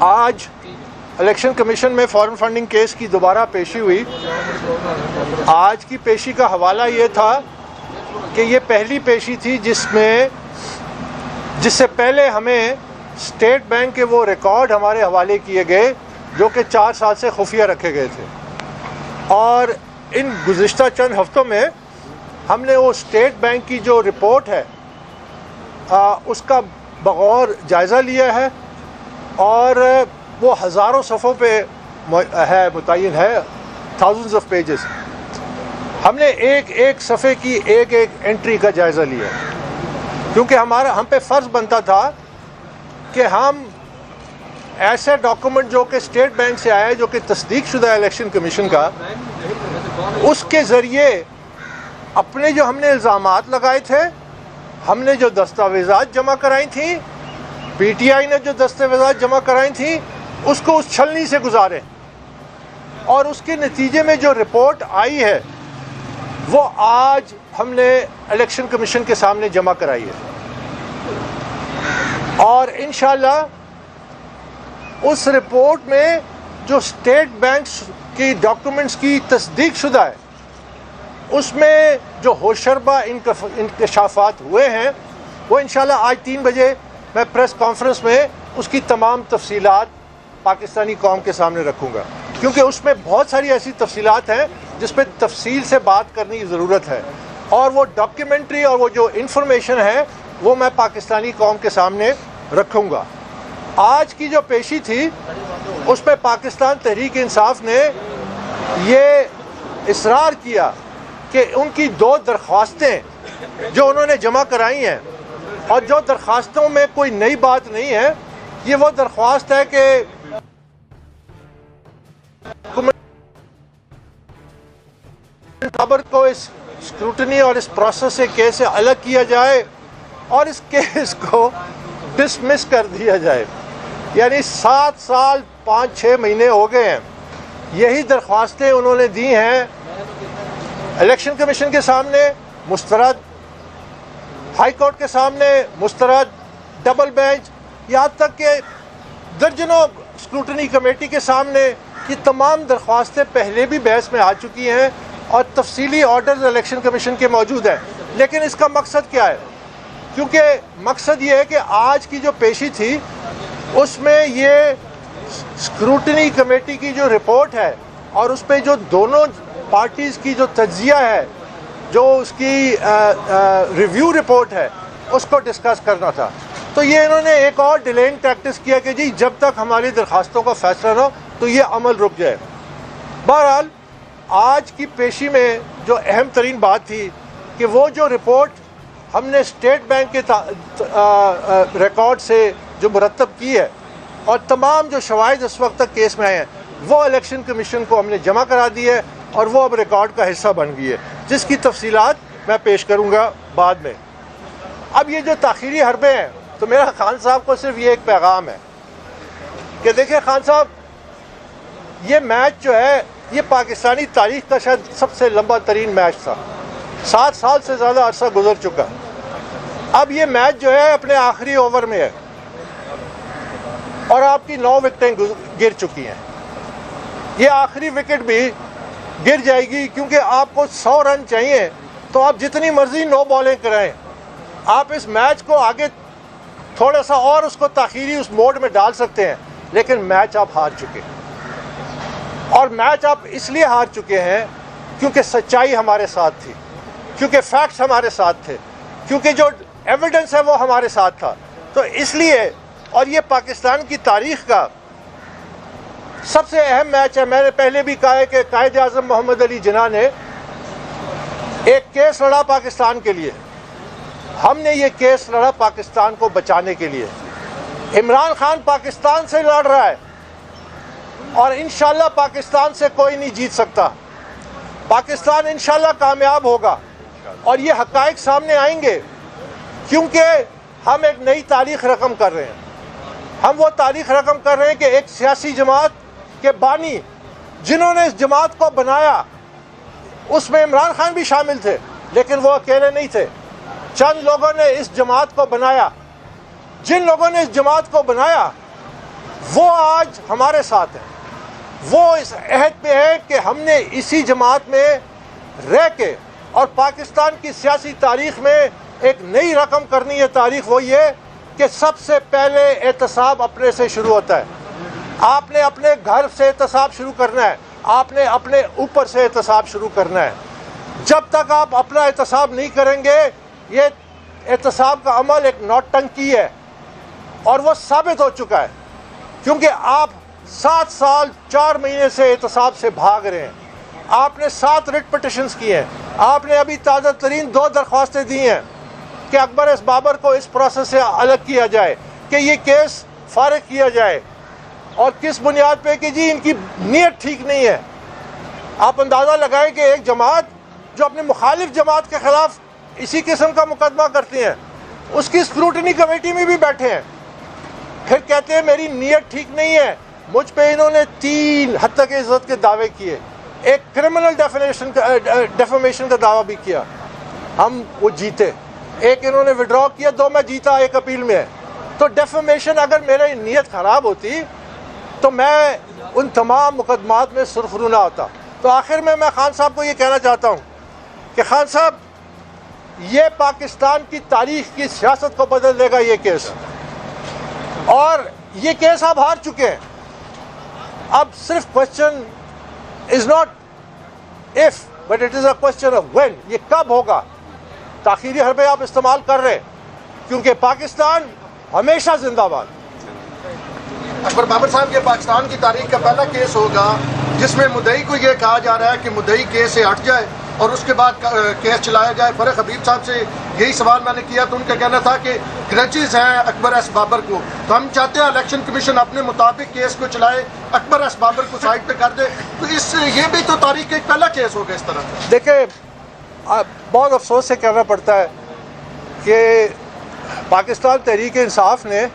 آج election commission میں foreign funding case کی دوبارہ پیشی ہوئی. آج کی پیشی کا حوالہ یہ تھا کہ یہ پہلی پیشی تھی جس سے پہلے ہمیں اسٹیٹ بینک کے وہ ریکارڈ ہمارے حوالے کیے گئے جو کہ 4 سال سے خفیہ رکھے گئے تھے. اور ان گزشتہ چند ہفتوں میں ہم نے وہ اسٹیٹ بینک کی جو رپورٹ ہے اس کا بغور جائزہ لیا ہے اور وہ ہزاروں صفحوں پہ ہے، متعین ہے، thousands of pages. ہم نے ایک صفحے کی ایک انٹری کا جائزہ لیا کیونکہ ہم پہ فرض بنتا تھا کہ ہم ایسے ڈاکومنٹ جو کہ اسٹیٹ بینک سے آئے جو کہ تصدیق شدہ ہے الیکشن کمیشن کا، اس کے ذریعے اپنے جو ہم نے الزامات لگائے تھے، ہم نے جو دستاویزات جمع کرائی تھیں، پی ٹی آئی نے جو دستاویزات جمع کرائی تھیں، اس کو اس چھلنی سے گزارے اور اس کے نتیجے میں جو رپورٹ آئی ہے وہ آج ہم نے الیکشن کمیشن کے سامنے جمع کرائی ہے. اور انشاءاللہ اس رپورٹ میں جو اسٹیٹ بینکس کی ڈاکومنٹس کی تصدیق شدہ ہے، اس میں جو ہوشربہ انکشافات ہوئے ہیں وہ انشاءاللہ آج 3 بجے میں پریس کانفرنس میں اس کی تمام تفصیلات پاکستانی قوم کے سامنے رکھوں گا، کیونکہ اس میں بہت ساری ایسی تفصیلات ہیں جس پہ تفصیل سے بات کرنے کی ضرورت ہے. اور وہ ڈاکیومنٹری اور وہ جو انفارمیشن ہے وہ میں پاکستانی قوم کے سامنے رکھوں گا. آج کی جو پیشی تھی اس میں پاکستان تحریک انصاف نے یہ اصرار کیا کہ ان کی 2 درخواستیں جو انہوں نے جمع کرائی ہیں، اور جو درخواستوں میں کوئی نئی بات نہیں ہے، یہ وہ درخواست ہے کہ خبر کو اس اسکروٹنی اور اس پروسیس سے کیس سے الگ کیا جائے اور اس کیس کو ڈسمس کر دیا جائے. یعنی 7 سال 5-6 مہینے ہو گئے ہیں، یہی درخواستیں انہوں نے دی ہیں الیکشن کمیشن کے سامنے مسترد، ہائی کورٹ کے سامنے مسترد، ڈبل بینچ، یہاں تک کہ درجنوں اسکروٹنی کمیٹی کے سامنے. یہ تمام درخواستیں پہلے بھی بحث میں آ چکی ہیں اور تفصیلی آرڈرز الیکشن کمیشن کے موجود ہیں. لیکن اس کا مقصد کیا ہے؟ کیونکہ مقصد یہ ہے کہ آج کی جو پیشی تھی اس میں یہ اسکروٹنی کمیٹی کی جو رپورٹ ہے اور اس پہ جو دونوں پارٹیز کی جو تجزیہ ہے، جو اس کی ریویو رپورٹ ہے، اس کو ڈسکس کرنا تھا. تو یہ انہوں نے ایک اور ڈیلینگ ٹیکٹس کیا کہ جی جب تک ہماری درخواستوں کا فیصلہ نہ ہو تو یہ عمل رک جائے. بہرحال آج کی پیشی میں جو اہم ترین بات تھی کہ وہ جو رپورٹ ہم نے اسٹیٹ بینک کے ریکارڈ سے جو مرتب کی ہے اور تمام جو شواہد اس وقت تک کیس میں آئے ہیں وہ الیکشن کمیشن کو ہم نے جمع کرا دی ہے اور وہ اب ریکارڈ کا حصہ بن گئی ہے، جس کی تفصیلات میں پیش کروں گا بعد میں. اب یہ جو تاخیری حربے ہیں، تو میرا خان صاحب کو صرف یہ ایک پیغام ہے کہ دیکھیں خان صاحب، یہ میچ جو ہے یہ پاکستانی تاریخ کا شاید سب سے لمبا ترین میچ تھا. 7 سال سے زیادہ عرصہ گزر چکا. اب یہ میچ جو ہے اپنے آخری اوور میں ہے اور آپ کی 9 وکٹیں گر چکی ہیں. یہ آخری وکٹ بھی گر جائے گی کیونکہ آپ کو 100 رن چاہیے، تو آپ جتنی مرضی 9 بالیں کرائیں. آپ اس میچ کو آگے تھوڑا سا اور اس کو تاخیری اس موڈ میں ڈال سکتے ہیں، لیکن میچ آپ ہار چکے ہیں. اور میچ آپ اس لیے ہار چکے ہیں کیونکہ سچائی ہمارے ساتھ تھی، کیونکہ فیکٹس ہمارے ساتھ تھے، کیونکہ جو ایویڈنس ہے وہ ہمارے ساتھ تھا. تو اس لیے، اور یہ پاکستان کی تاریخ کا سب سے اہم میچ ہے. میں نے پہلے بھی کہا ہے کہ قائد اعظم محمد علی جناح نے ایک کیس لڑا پاکستان کے لیے. ہم نے یہ کیس لڑا پاکستان کو بچانے کے لیے. عمران خان پاکستان سے لڑ رہا ہے اور انشاءاللہ پاکستان سے کوئی نہیں جیت سکتا. پاکستان انشاءاللہ کامیاب ہوگا اور یہ حقائق سامنے آئیں گے کیونکہ ہم ایک نئی تاریخ رقم کر رہے ہیں. ہم وہ تاریخ رقم کر رہے ہیں کہ ایک سیاسی جماعت کے بانی جنہوں نے اس جماعت کو بنایا، اس میں عمران خان بھی شامل تھے لیکن وہ اکیلے نہیں تھے. چند لوگوں نے اس جماعت کو بنایا. جن لوگوں نے اس جماعت کو بنایا وہ آج ہمارے ساتھ ہیں. وہ اس عہد پہ ہے کہ ہم نے اسی جماعت میں رہ کے اور پاکستان کی سیاسی تاریخ میں ایک نئی رقم کرنی ہے. تاریخ وہ یہ کہ سب سے پہلے احتساب اپنے سے شروع ہوتا ہے. آپ نے اپنے گھر سے احتساب شروع کرنا ہے. آپ نے اپنے اوپر سے احتساب شروع کرنا ہے. جب تک آپ اپنا احتساب نہیں کریں گے یہ احتساب کا عمل ایک نوٹنکی ہے اور وہ ثابت ہو چکا ہے, کیونکہ آپ 7 سال 4 مہینے سے احتساب سے بھاگ رہے ہیں. آپ نے 7 ریٹ پٹیشنز کی ہیں. آپ نے ابھی تازہ ترین 2 درخواستیں دی ہیں کہ اکبر ایس بابر کو اس پروسیس سے الگ کیا جائے, کہ یہ کیس فارغ کیا جائے. اور کس بنیاد پہ کہ جی ان کی نیت ٹھیک نہیں ہے. آپ اندازہ لگائیں کہ ایک جماعت جو اپنے مخالف جماعت کے خلاف اسی قسم کا مقدمہ کرتی ہیں, اس کی اسکروٹنی کمیٹی میں بھی بیٹھے ہیں, پھر کہتے ہیں میری نیت ٹھیک نہیں ہے. مجھ پہ انہوں نے 3 حد تک عزت کے دعوے کیے. ایک کرمنل ڈیفیمیشن کا دعویٰ بھی کیا, ہم وہ جیتے. ایک انہوں نے وڈرا کیا, 2 میں جیتا, ایک اپیل میں ہے. تو ڈیفیمیشن اگر میری نیت خراب ہوتی تو میں ان تمام مقدمات میں سرخرو نہ ہوتا. تو آخر میں خان صاحب کو یہ کہنا چاہتا ہوں کہ خان صاحب یہ پاکستان کی تاریخ کی سیاست کو بدل دے گا یہ کیس, اور یہ کیس آپ ہار چکے ہیں. اب صرف question is not if but it is a question of when. یہ کب ہوگا. تاخیری حربے آپ استعمال کر رہے ہیں کیونکہ پاکستان ہمیشہ زندہ باد. اکبر بابر صاحب یہ پاکستان کی تاریخ کا پہلا کیس ہوگا جس میں مدعی کو یہ کہا جا رہا ہے کہ مدعی کیس سے ہٹ جائے اور اس کے بعد کیس چلایا جائے. فرق حبیب صاحب سے یہی سوال میں نے کیا تو ان کا کہنا تھا کہ گرجز ہیں اکبر ایس بابر کو, تو ہم چاہتے ہیں الیکشن کمیشن اپنے مطابق کیس کو چلائے, اکبر ایس بابر کو سائڈ پہ کر دے. تو اس یہ بھی تو تاریخ کا ایک پہلا کیس ہوگا اس طرح. دیکھیں بہت افسوس سے کہنا پڑتا ہے کہ پاکستان تحریک انصاف نے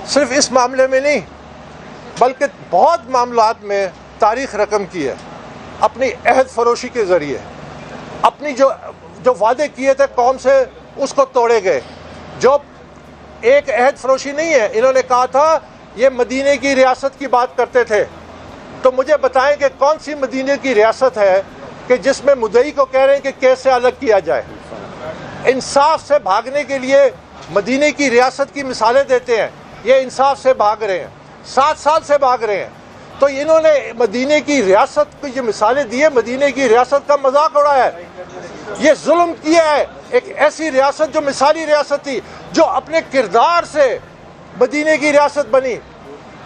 صرف اس معاملے میں نہیں بلکہ بہت معاملات میں تاریخ رقم کی ہے اپنی عہد فروشی کے ذریعے. اپنی جو وعدے کیے تھے قوم سے اس کو توڑے گئے. جو ایک عہد فروشی نہیں ہے, انہوں نے کہا تھا یہ مدینے کی ریاست کی بات کرتے تھے, تو مجھے بتائیں کہ کون سی مدینے کی ریاست ہے کہ جس میں مدعی کو کہہ رہے ہیں کہ کیس سے الگ کیا جائے. انصاف سے بھاگنے کے لیے مدینے کی ریاست کی مثالیں دیتے ہیں. یہ انصاف سے بھاگ رہے ہیں, 7 سال سے بھاگ رہے ہیں. تو انہوں نے مدینے کی ریاست کو یہ مثالیں دی ہے, مدینے کی ریاست کا مذاق اڑایا ہے. یہ ظلم کیا ہے. ایک ایسی ریاست جو مثالی ریاست تھی, جو اپنے کردار سے مدینے کی ریاست بنی.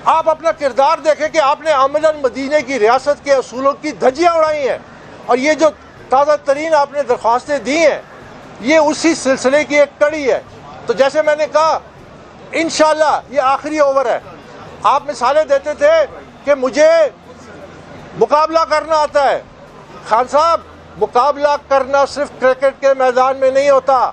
آپ اپنا کردار دیکھیں کہ آپ نے عملاً مدینے کی ریاست کے اصولوں کی دھجیاں اڑائی ہیں, اور یہ جو تازہ ترین آپ نے درخواستیں دی ہیں یہ اسی سلسلے کی ایک کڑی ہے. تو جیسے میں نے کہا انشاءاللہ یہ آخری اوور ہے. آپ مثالیں دیتے تھے کہ مجھے مقابلہ کرنا آتا ہے. خان صاحب مقابلہ کرنا صرف کرکٹ کے میدان میں نہیں ہوتا,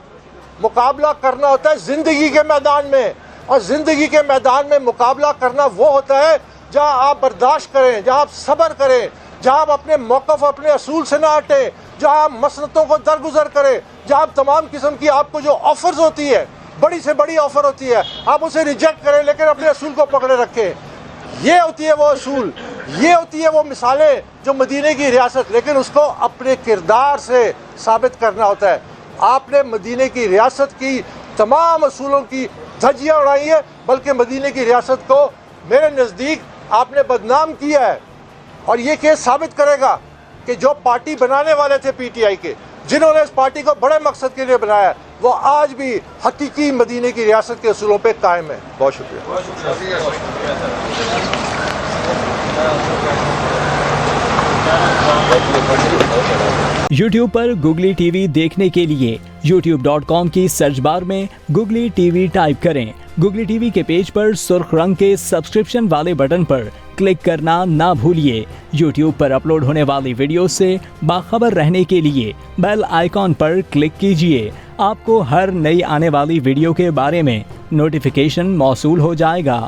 مقابلہ کرنا ہوتا ہے زندگی کے میدان میں. اور زندگی کے میدان میں مقابلہ کرنا وہ ہوتا ہے جہاں آپ برداشت کریں, جہاں آپ صبر کریں, جہاں آپ اپنے موقف اپنے اصول سے نہ ہٹیں, جہاں آپ مسلطوں کو درگزر کریں, جہاں آپ تمام قسم کی آپ کو جو آفرز ہوتی ہے, بڑی سے بڑی آفر ہوتی ہے, آپ اسے ریجیکٹ کریں لیکن اپنے اصول کو پکڑے رکھیں. یہ ہوتی ہے وہ اصول, یہ ہوتی ہے وہ مثالیں جو مدینے کی ریاست, لیکن اس کو اپنے کردار سے ثابت کرنا ہوتا ہے. آپ نے مدینے کی ریاست کی تمام اصولوں کی دھجیاں اڑائی ہیں, بلکہ مدینے کی ریاست کو میرے نزدیک آپ نے بدنام کیا ہے. اور یہ کیس ثابت کرے گا کہ جو پارٹی بنانے والے تھے پی ٹی آئی کے, جنہوں نے اس پارٹی کو بڑے مقصد کے لیے بنایا, وہ آج بھی حقیقی مدینے کی ریاست کے اصولوں پہ قائم ہے. بہت شکریہ. یوٹیوب پر گوگلی ٹی وی دیکھنے کے لیے youtube.com کی سرچ بار میں گوگلی ٹی وی ٹائپ کریں. گوگلی ٹی وی کے پیج پر سرخ رنگ کے سبسکرپشن والے بٹن پر کلک کرنا نہ بھولیے. یوٹیوب پر اپلوڈ ہونے والی ویڈیو سے باخبر رہنے کے لیے بیل آئیکن پر کلک کیجیے. آپ کو ہر نئی آنے والی ویڈیو کے بارے میں نوٹیفیکیشن موصول ہو جائے گا.